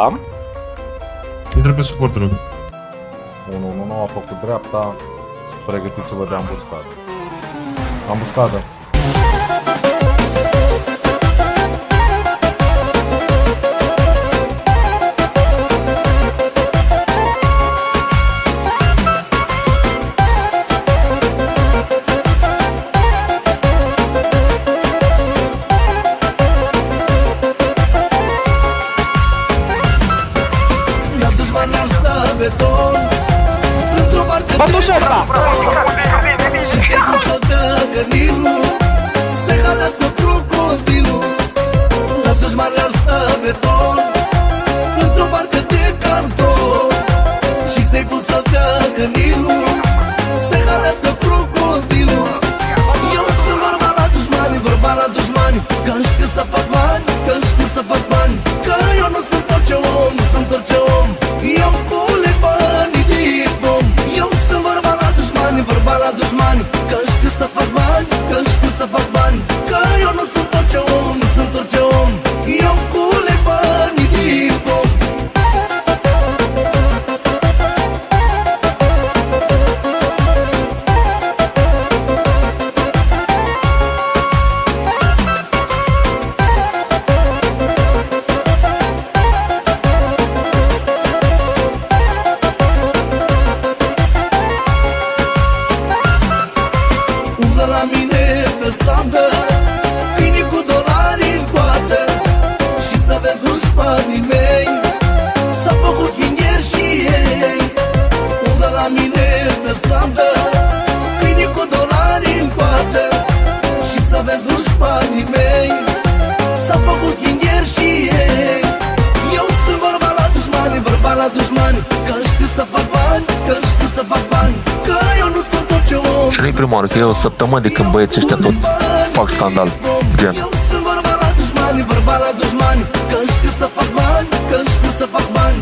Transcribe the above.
Am? Intră pe suport, rog. 1-1-9 a făcut dreapta. Pregătiți-vă de ambuscadă. Ambuscadă. Bă, duși ăsta! Se halească crocodilul. La dușmani ar sta beton într-o barcă de carton și să-i pus să treacă Nilul. Se halească crocodilul. Eu sunt vorba la dușmani, vorba la dușmani, că știu să fac bani, că știu să fac bani, că eu nu sunt orice om, nu sunt orice om. Eu culeg banii din pom. Eu sunt vorba la dușmani, vorba la dușmani, că știu să fac bani, că știu să fac bani, că eu nu sunt orice om, nu sunt orice om. Eu culeg banii din pom. Umblă la mine pe stradă câini cu dolari în coadă și să vezi dușmanii mei s-au făcut chingeri și ei. Umblă la mine pe stradă câini cu dolari în coadă și să vezi dușmanii mei s-au făcut chingeri și ei. Eu sunt vorba la dușmani, vorba la dușmani, că știu să fac bani, că știu să fac bani, că eu nu sunt orice om. Și nu-i prima oară, că e o săptămână de când băieții ăștia tot fac scandal, gen. Eu sunt vorba la dușmani, vorba la dușmani, că știu să fac bani, că știu să fac bani,